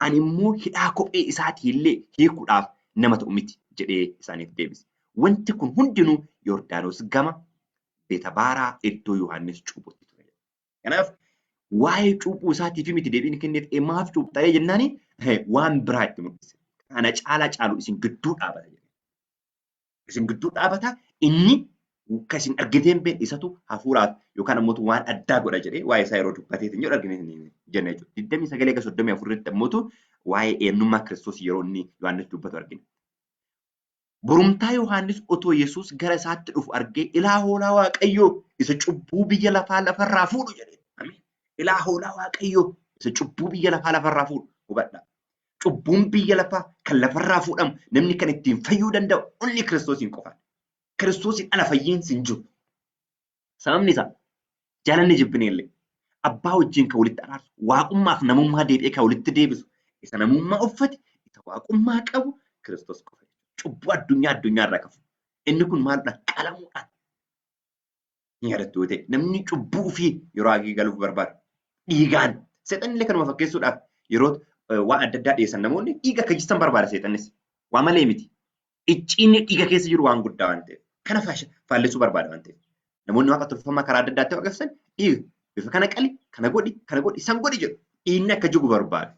Ani immoo hidhaa kophee isaatii illee hiikuudhaaf nama ta'u miti jedhee isaaniif deebise. Wanti kun hundinuu Yordaanos gama Beetabaaraa iddoo Yohaannis cuuphutti ture. Kanaaf waa'ee cuuphuu isaatiif miti deebiin kenneef maaf cuupharee jennaani waan biraa itti mul'ise. Kana caalaa caalu isin gidduu dhaabata jedhe. Isin gidduu dhaabata inni kan isin argiteen been isatu hafuuraaf yookaan ammoo waan addaa godha jedhee waa'ee isaa yeroo dubbateetiin jedhu argine jenna jechuudha. 29:34tti ammoo waa'ee eenyummaa Kiristoos yeroo inni Yohaannis dubbatu argina. Borumtaa Yohaannis otoo Yesuus gara isaatti dhufu argee ilaa hoolaa Waaqayyoo isa cubbuu biyya lafaa lafarraa fuudhu jedhe. Ilaa hoolaa Waaqayyoo isa cubbuu biyya lafaa lafarraa fuudhu hubadha. Cubbuun biyya lafaa kan lafarraa fuudhamu namni kan ittiin fayyuu danda'u only Kiristoosiin qofaadha. Kiristoosiin ala fayyinsi hin jiru. Sababni isaa jaalalli jibbineellee abbaa wajjin kan walitti araarsu waaqummaaf namummaa deebi'ee kan walitti deebisu isa namummaa uffate isa waaqummaa qabu Kiristoos qofa. Cubbuu addunyaa irraa qabu. Inni kun maalidha? Qalamuudhaan. Ni yaadattu yoo ta'e namni cubbuu ofii yeroo hagii galuuf barbaadu dhiigaan seexanni illee kanuma fakkeessuudhaaf yeroo waan adda addaa dhiyeessan namoonni dhiiga akka jistan barbaada seexannis. Waa malee miti. Icciinni dhiiga keessa jiru waan guddaa waan ta'eef. Kana faallessuu barbaada waan ta'eef. Namoonni waaqa tolfamaa karaa adda addaatti waaqessan dhiiga bifa kana qali, kana godhi, san godhi jedhu. Dhiinni akka jigu barbaada.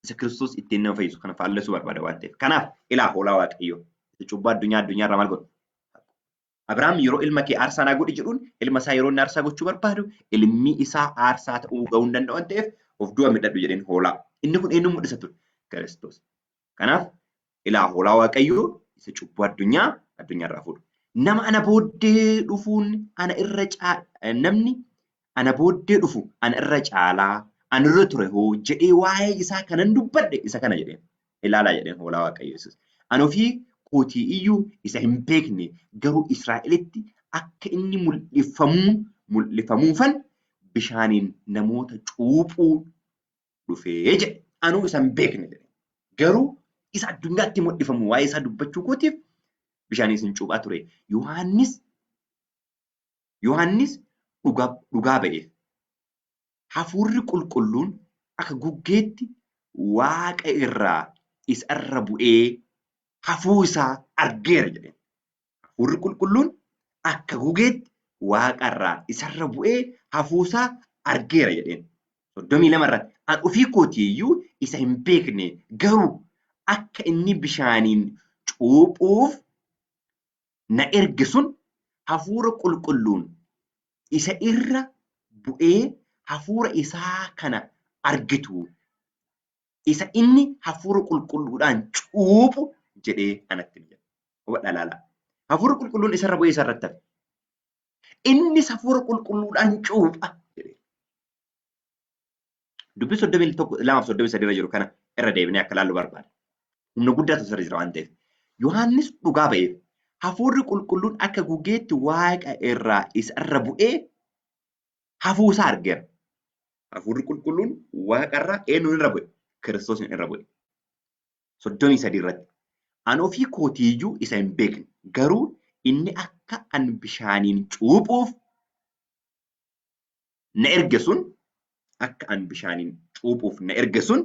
Isa Kiristoos ittiin nama fayyisu kana faallessuu barbaada waan ta'eef. Kanaaf ilaa hoolaa Waaqayyoo. Isa cubbuu addunyaa irraa maal godhu? Abrahaam yeroo ilma kee aarsaa naa godhi jedhuun ilma isaa yeroo inni aarsaa gochuu barbaadu ilmi isaa aarsaa ta'uu gahuu hin danda'u waan ta'eef of du'a midhadhu jedheen hoolaa. Inni kun eenyuun mul'isa ture? Kiristoos. Kanaaf ilaa hoolaa Waaqayyoo isa cubbuu addunyaa irraa fuudhu. nama ana booddee dhufuun ana irra namni ana booddee dhufu ana irra caalaa ana irra ture hoo jedhee waa'ee isaa kanan dubbadhe isa kana jedheen. Ilaalaa jedheen hoolaa Waaqayyo Yesuus. Ani ofii kootii iyyuu isa hin beekne garuu Israa'elitti akka inni mul'ifamuufan bishaaniin namoota cuuphuu dhufee jedhe. Anuu isa hin beekne jedhe. Garuu isa addunyaatti mul'ifamu waa'ee isaa dubbachuu kootiif bishaaniin isin cuuphaa ture. Yohaannis dhugaa ba'eef. Hafuurri qulqulluun akka guggeetti Waaqa irraa isarra bu'ee hafuu isaa argeera jedheen. Hafuurri qulqulluun akka gugeetti Waaqa irraa isarra bu'ee hafuu isaa argeera jedheen. 32 irratti ani ofii kootii iyyuu isa hin beekne garuu akka inni bishaaniin cuuphuuf na erge sun hafuura qulqulluun isa irra bu'ee hafuura isaa kana argitu. Isa inni hafuura qulqulluudhaan cuuphu jedhee anatti jedha. Hubadhaa ilaalaa. Hafuura qulqulluun isarra bu'ee isarratti hafe. Innis hafuura qulqulluudhaan cuupha jedhee. Dubbii 32 irra jiru kana irra deebinee akka ilaallu barbaada. Humna guddaatu irra jira waan ta'eef. Yohaannis dhugaa ba'eef hafuurri qulqulluun akka gugeetti Waaqa irraa isarra bu'ee hafuu isaa argeera. Hafuurri qulqulluun Waaqa irraa eenyuun irra bu'e? Kiristoosin irra bu'e. 33 irratti. Ani ofii kootii iyyuu isa hin beekne garuu inni akka an bishaaniin cuuphuuf na erge sun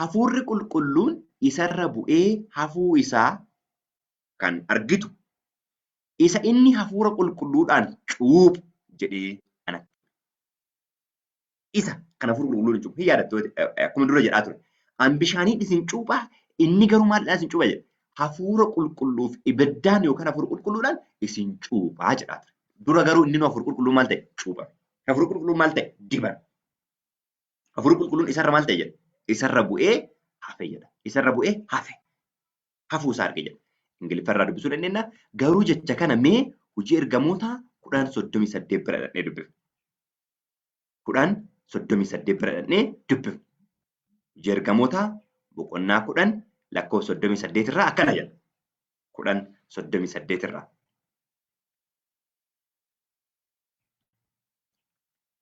hafuurri qulqulluun isarra bu'ee hafuu isaa kan argitu isa inni hafuura qulqulluudhaan cuuphu jedhee anatti. Isa kan hafuura qulqulluudhaan cuuphu hin yaadattu akkuma dura jedhaa ture. An bishaaniin isin cuuphaa inni garuu maalidhaan isin cuupha jedha. Hafuura qulqulluuf ibiddaan yookaan hafuura qulqulluudhaan isin cuuphaa jedhaa ture. Dura garuu inni hafuura qulqulluu maal ta'e? Cuuphame. Hafuura qulqulluu maal ta'e? Dibame. Hafuura qulqulluun isarra maal ta'e jedha? Isarra bu'ee hafe jedha. Isarra bu'ee hafe. Hafuu isaa arge jedha. Ingiliffarraa dubbisuu dandeenya. Garuu jecha kana mee hojii ergamoota 10:38 bira dhaqnee dubbifna. 10:38 bira dhaqnee dubbifna. Hojii ergamoota boqonnaa 10 lakkoofsa 38 irraa akkana jedha. 10:38 irraa.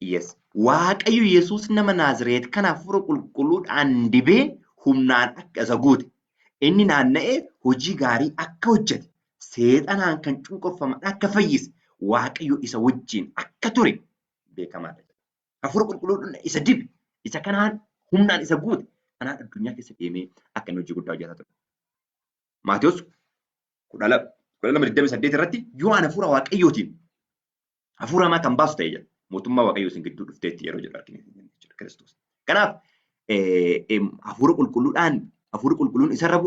Yes. Waaqayyo Yesuus nama Naazreet kana hafuura qulqulluudhaan dibee humnaan akka isa guute. Inni naanna'ee hojii gaarii akka hojjete. Seexanaan kan cunqurfaman akka fayyise. Waaqayyo isa wajjin akka ture beekamaadha. Hafuura qulqulluudhaan isa dibe. Isa kanaan humnaan isa guute. Kanaan addunyaa keessa deemee akka inni hojii guddaa hojjetaa ture. Maatiyus 12:28 irratti yoo ani hafuura Waaqayyootiin hafuura hamaa kan baasu ta'e jedha. Mootummaa Waaqayyoo isin gidduu dhufteetti yeroo jedhu arginu Kiristoos. Kanaaf hafuura qulqulluun isarra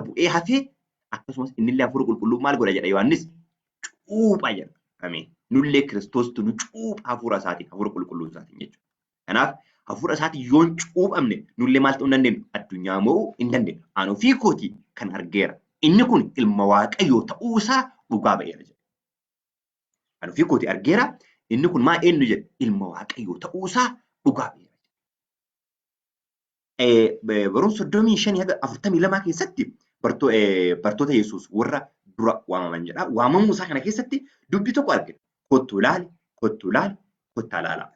bu'ee hafee akkasumas innillee hafuura qulqulluu maal godha jedha Yohaannis cuupha jedha. Ameen. Nullee Kiristoostu nu cuupha hafuura isaatiin hafuura qulqulluu isaatiin jechuudha. Kanaaf hafuura isaatiin yoon cuuphamne nullee maal ta'uu hin dandeenyu? Addunyaa mo'uu hin dandeenyu. Ani ofii kootii kan argeera. Inni kun ilma Waaqayyoo ta'uu isaa dhugaa ba'eera jedha. Ani ofii kootii argeera. Inni kun maa eenyu jedha? Ilma Waaqayyoo ta'uu isaa dhugaa ba'eera. Barumsa 35-42 keessatti bartoota Yesuus warra dura waamaman jedha. Waamamuu isaa kana keessatti dubbii tokko argina. Kottuu ilaali, kottaa ilaalaa.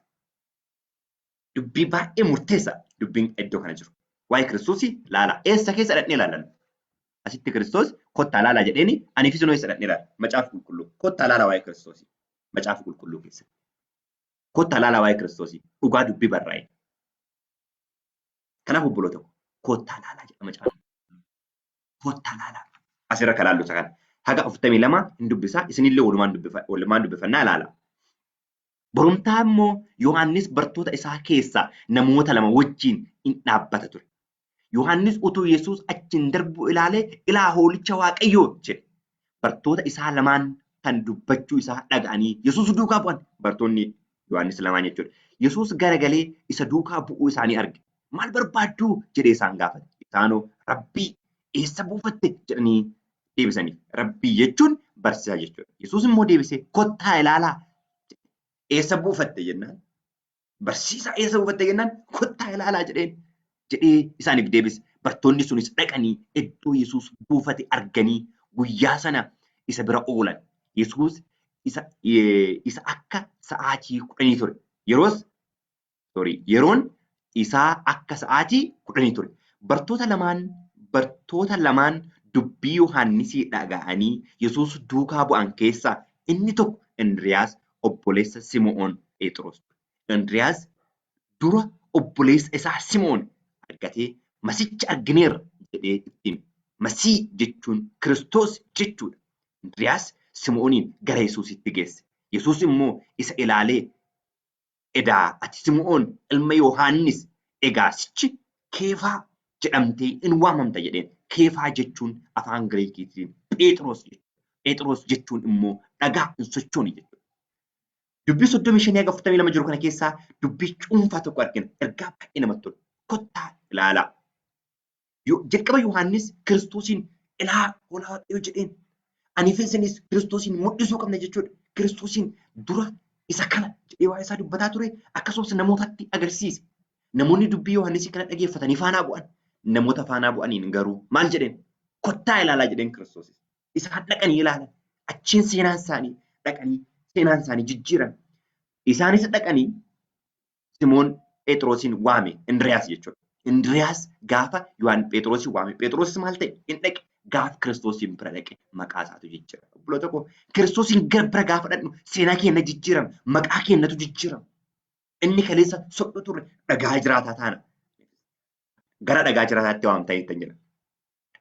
Dubbii baay'ee murteessaa dubbiin iddoo kana jiru. Waa'ee Kiristoosii ilaalaa. Eessa keessa dhaqnee ilaallan? Asitti Kiristoos kottaa ilaalaa jedheeni aniif isin eessa dhaqnee ilaalla? Macaafa qulqulluu. Kottaa ilaalaa waa'ee Kiristoosii. Macaafa qulqulluu keessatti. Kottaa ilaalaa waa'ee Kiristoosii. Dhugaa dubbii barraa'e. Kanaaf obboloota kottaa ilaalaa jedha macaafa. Kottaa ilaalaa. Asirra kan ilaallu isa kana. Haga 42 hin dubbisaa. Isinillee walumaan dubbifannaa ilaalaa. Borumtaa immoo Yohaannis bartoota isaa keessaa namoota lama wajjin in dhaabbata ture. Yohaannis utuu Yesuus achiin darbu ilaalee ilaa hoolicha Waaqayyoo jedhe. Bartoota isaa lamaan kan dubbachuu isaa dhaga'anii Yesuus duukaa bu'an. Bartoonni Yohaannis lamaan jechuudha. Yesuus garagalee isa duukaa bu'uu isaanii arge. Maal barbaaddu jedhee isaan gaafate. Isaanoo Rabbii eessa buufatte jedhanii deebisaniif. Rabbii jechuun barsiisaa jechuudha. Yesuus immoo deebisee kottaa ilaalaa eessa buufatte jennaan. Barsiisaa eessa buufatte jennaan kottaa ilaalaa jedhee isaaniif deebise. Bartoonni sunis dhaqanii iddoo Yesuus buufate arganii guyyaa sana isa bira oolan. Yesuus isa akka sa'aatii 10 ture. Yeroon isaa akka sa'aatii 10 ture. Bartoota lamaan dubbii Yohaannisii dhaga'anii Yesuus duukaa bu'an keessaa inni tokko Indiriyaas obboleessa Simo'oon Phexros. Indiriyaas dura obboleessa isaa Simo'oon argatee Masiicha argineerra jedhee ittiin. Masii jechuun Kiristoos jechuudha. Indiriyaas Simo'ooniin gara Yesuusitti geesse. Yesuus immoo isa ilaalee edaa ati Simo'oon ilma Yohaannis egaa sichi Keefaa jedhamtee in waamamta jedheen. Keefaa jechuun afaan Giriikiitiin Phexros jechuudha. Phexros jechuun immoo dhagaa hin sochoone jechuudha. Dubbii 35-42 jiru kana keessaa dubbii cuunfaa tokko argina. Ergaa baay'ee namatti tolu. Kottaa ilaalaa. Jalqaba Yohaannis Kiristoosiin ilaalaa jedheen. Aniif isinis Kiristoosiin mul'isuu qabna jechuudha. Kiristoosiin dura isa kana jedhee waa'ee isaa dubbataa ture. Akkasumas namootatti agarsiise. Namoonni dubbii Yohaannisii kana dhageeffatanii faanaa bu'an. Namoota faanaa bu'aniin garuu maal jedheen? Kottaa ilaalaa jedheen Kiristoos. Isaan dhaqanii ilaalan. Achiin seenaan isaanii dhaqanii seenaan isaanii jijjiiran. Isaanis dhaqanii Simoon Phexrosiin waame Indiriyaas jechuudha. Indiriyaas gaafa Phexrosiin waame. Phexros maal ta'e? Inni dhaqe gaafa Kiristoosiin bira dhaqe maqaa isaatu jijjiirama. Obboloota koo Kiristoosiin gara bira gaafa dhaqnu seenaa keenya jijjiirama. Maqaa keenyatu jijjiirama. Inni kaleessa sodduu turre dhagaa jiraataa taana. Gara dhagaa jiraataatti waamtaa jettan jedha.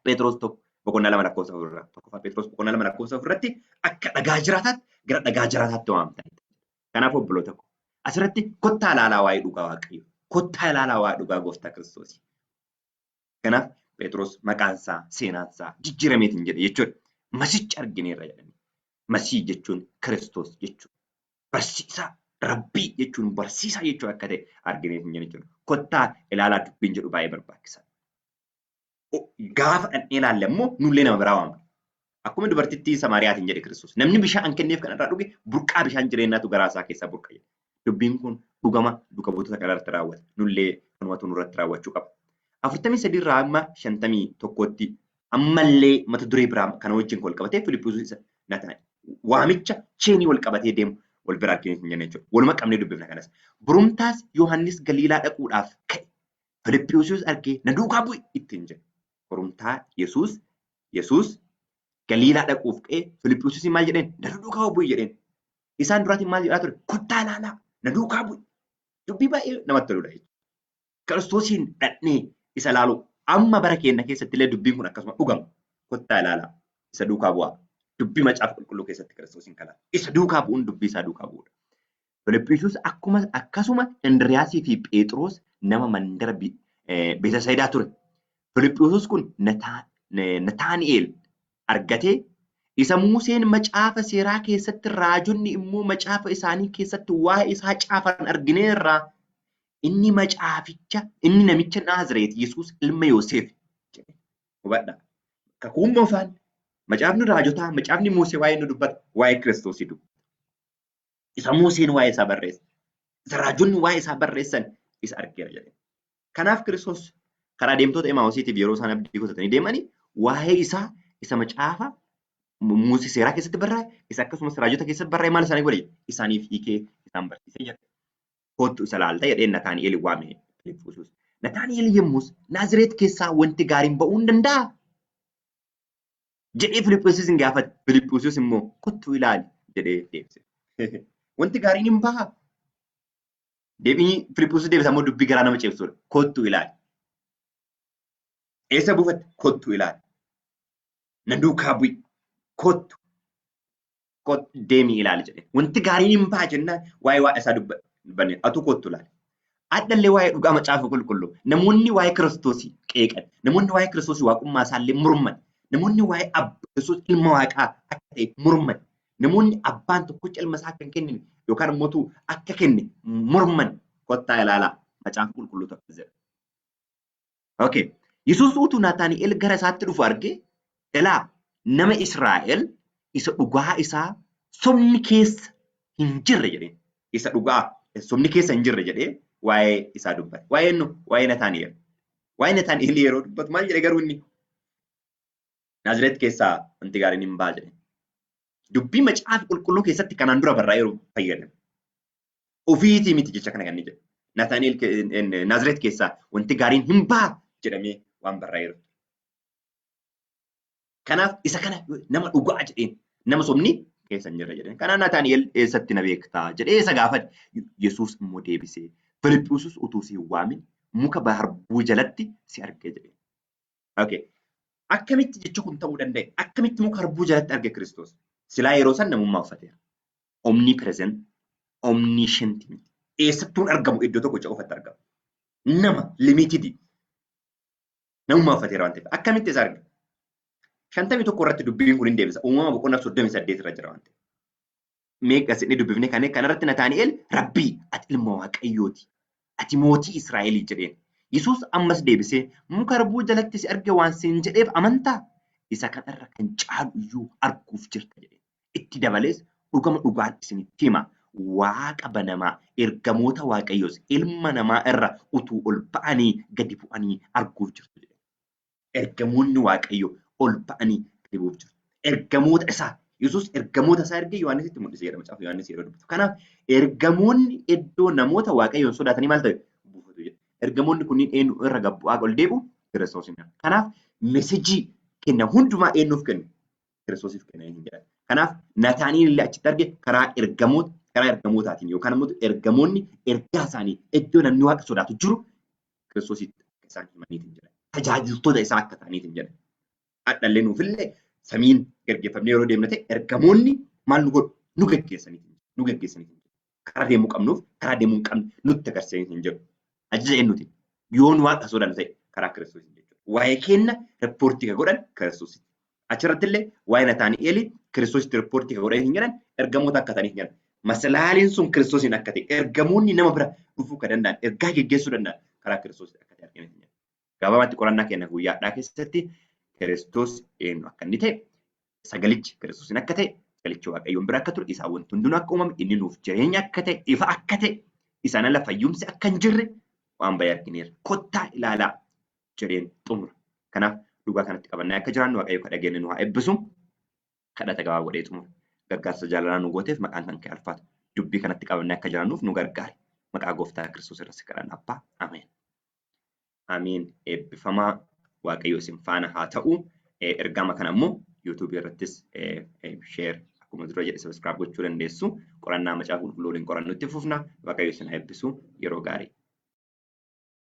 Phexros tokko boqonnaa 2 lakkoofsa 4 irraa. Tokkoffaa Phexros boqonnaa 2 lakkoofsa 4 irratti akka dhagaa jiraataatti gara dhagaa jiraataatti waamtaa. Kanaaf obboloota koo asirratti kottaa ilaalaa waa'ee dhugaa Waaqayyoo. Kottaa ilaalaa waa'ee dhugaa Gooftaa Kiristoos. Kanaaf Phexros maqaan isaa seenaan isaa jijjiirameetiin jedhe jechuudha. Masiicha argineerra jedhanii. Masii jechuun Kiristoos jechuudha. Barsiisaa Rabbii jechuun barsiisaa jechuudha akka ta'e argineetiin jedhe jechuudha. Kottaa ilaalaa dubbiin jedhu baay'ee barbaachisaadha. Gaafa dhandhee ilaalle immoo nullee nama biraa waamna. Akkuma dubartittii Samaariyaatiin jedhe Kiristoos. Namni bishaan kenneef kan irraa dhuge burqaa bishaan jireenyaatu garaa isaa keessaa burqa jedhe. Dubbiin kun dhugama dhuga buutota kanarratti raawwata. Nullee kanumatu nurratti raawwachuu qaba. 43 irraa amma 51tti ammallee mata duree biraa kana wajjin wal qabatee Filiphisius waamicha cheenii wal qabatee deemu wal bira arginu hin jenne jechuudha. Waluma qabnee dubbifna kanas. Burumtaas Yohaannis Galiilaa dhaquudhaaf ka'e. Filiphisius argee na duukaa bu'i ittiin jedhe. Burumtaa Yesuus Galiilaa dhaquuf ka'e Filiphisius maal jedheen? Na duukaa bu'i jedheen. Isaan duraatiin maal jedhaa ture? Kottaa ilaalaa na duukaa bu'i. Dubbii baay'ee namatti toludha jechuudha. Kiristoosiin dhadhnee isa ilaalu amma bara keenya keessatti illee dubbiin kun akkasuma dhugama. Kottaa ilaalaa isa duukaa bu'aa. Dubbii macaafa qulqulluu keessatti Kiristoosiin kalaa. Isa duukaa bu'uun dubbii isaa duukaa bu'uudha. Filiphisius akkasuma Indiriyaasii fi Phexros nama mandara Beetsayidaa ture. Filiphisius kun Nataani'eel argatee isa Museen macaafa seeraa keessatti raajonni immoo macaafa isaanii keessatti waa'ee isaa caafan argineerraa. Inni namicha Naazreet Yesuus ilma Yoosef jedhe. Hubadhaa. Kakuun moofaan macaafni raajotaa macaafni Musee waa'ee nu dubbata waa'ee Kiristoos dubbata. Isa Museen waa'ee isaa barreessa. Isa raajonni waa'ee isaa barreessan isa argeera jedhe. Kanaaf Kiristoos karaa deemtoota Emaawusiitiif yeroo isaan abdii kutatanii deemanii waa'ee isaa isa macaafa Musee seeraa keessatti barraa'e isa akkasumas raajota keessatti barraa'e maal isaanii godhe isaaniif hiikee isaan barsiisee jira. Kottu isa laalta jedhee Nataani'eel waame Filiphisius. Nataani'eel yemmus Naazreet keessaa wanti gaariin ba'uu hin danda'a jedhee Filiphisius hin gaafate. Filiphisius immoo kottu ilaali jedhee deebise. Wanti gaariin hin baha. Deebii Filiphisius deebisa immoo dubbii garaa nama ceebsudha. Kottu ilaali. Eessa buufatte? Kottu ilaali. Na duukaa bu'i. Kottu deemii ilaali jedhee. Wanti gaariin hin baha jennaan waa'ee isaa dubbata. Atu kottu ilaali. Addallee waa'ee dhugaa macaafa qulqulluu. Namoonni waa'ee Kiristoosii qeeqan. Namoonni waa'ee Kiristoosii waaqummaa isaallee morman. Namoonni waa'ee Kiristoos ilma waaqaa akka ta'e morman. Namoonni abbaan tokkicha ilma isaa kan kennine yookaan immoo akka kenne morman. Kottaa ilaalaa macaafa qulqulluu ta'uu jira. Okay. Yesuus utuu Nataani'eel gara isaatti dhufu argee ilaa nama Israa'el isa dhugaa isaa sobni keessa hin jirre jedhee isa dhugaa sobni keessa hin jirre jedhee waa'ee isaa dubbate. Waa'ee eenyu? Waa'ee Nataani'el. Waa'ee Nataani'el yeroo dubbatu maal jedhe garuu inni? Naazreet keessaa wanti gaariin hin ba'a jedhe. Dubbii macaafa qulqulluu keessatti kanaan dura barraa yeroo fayyadamu. Ofiitii miti jecha kana kan inni jedhe. Nataani'el Naazreet keessaa wanti gaariin hin ba'a jedhamee waan barraa yeroo. Kanaaf isa kana nama dhugaa jedheen nama sobni keessa hin jirre jedheen. Kanaaf Nataani'el eessatti na beektaa jedhee isa gaafate. Yesuus immoo deebisee Filiphisius utuu si hin waamin muka harbuu jalatti si arge jedheen. Okay. Akkamitti jechi kun ta'uu danda'e? Akkamitti muka harbuu jalatti arge Kiristoos? Silaa yeroo san namummaa uffateera. Omnipresent, omniscient. Eessattuun argamu iddoo tokko qofatti argama. Nama limitidi. Namummaa uffateera waan ta'eef. Akkamitti isa arge? 51 irratti dubbiin kun hin deebisa. Uumama boqonnaa 38 irra jira waan ta'eef. Meeqa isin dubbifne kanarratti Nataani'el Rabbii ati ilma Waaqayyooti. Ati mootii Israa'elii jedheen. Yesuus ammas deebisee muka harbuu jalatti si arge waan siin jedheef amantaa? Isa kanarra kan caalu iyyuu arguuf jirta jedheen. Itti dabalees dhugama dhugaan isinitti hima. Waaqa banamaa ergamoota Waaqayyoos ilma namaa irra utuu ol ba'anii gadi bu'anii arguuf jirtu jedheen. Ergamoonni Waaqayyoo ol ba'anii gadi bu'uuf jirtu. Ergamoota isaa Yesuus ergamoota isaa ergee Yohaannisitti mul'isee jedhama macaafa Yohaannis yeroo dubbatu. Kanaaf ergamoonni iddoo namoota Waaqayyoon sodaatanii maal ta'e buufatu jedha. Ergamoonni kunniin eenyu irra gabbu'aa ol deebi'u Kiristoos hin Kanaaf meesejii kenna hundumaa eenyuuf kennu Kiristoosiif kenna hin jedhan. Kanaaf Nataani'el illee achitti arge karaa ergamootaatiin yookaan immoo ergamoonni ergaa isaanii iddoo namni Waaqa sodaatu jiru Kiristoositti isaan himaniitiin jedhan. Tajaajiltoota isaa akka ta'aniitiin jedhan. Adhallee nuufillee samiin gaggeeffamnee yeroo deemna ta'e ergamoonni maal nu godhu nu gaggeessaniitiin karaa deemuu qabnuuf karaa deemuu hin qabne nutti agarsiisaniitiin jedhu. Ajaja eenyuti? Yoon Waaqa sodaannu ta'e karaa Kiristoosiin jechuudha. Waa'ee kenna riippoortii kan godhan Kiristoositti. Achirratti illee waa'ee Nataani'el Kiristoositti riippoortii kan godhan hin jedhan ergamoota akka ta'aniif jedhan. Masalaaliin sun Kiristoosiin akka ta'e ergamoonni nama bira dhufuu kan danda'an ergaa geggeessuu danda'an karaa Kiristoositti akka ta'e arginu hin jedhan. Gabaabatti qorannaa keenya guyyaadhaa keessatti Kiristoos eenyu akka inni ta'e sagalichi Kiristoosiin akka ta'e sagalichi Waaqayyoon bira akka ture isaa wanti hundinuu akka uumame inni nuuf jireenya akka ta'e ifa akka ta'e isaan ala fayyumsi akka hin jirre waan bayyaa argineera. Kottaa ilaalaa jedheen xumura. Kanaaf dhugaa kanatti qabannee akka jiraannu Waaqayyo kadhageenye nu haa eebbisu. Kadhata gabaabaa godhee xumura. Gargaarsa jaalalaa nu gooteef maqaan kan kee ulfaatu. Dubbii kanatti qabannee akka jiraannuuf nu gargaari. Maqaa gooftaa Kiristoos irratti kadhanna Abbaa. Ameen. Ameen. Eebbifamaa Waaqayyo isin faana haa ta'u. Ergama kana immoo YouTube irrattis share akkuma dura jedhe subscribe gochuu dandeessu. Qorannaa macaafa qulqulluu waliin qorannutti fufna. Waaqayyo isin haa eebbisu. Yeroo gaarii.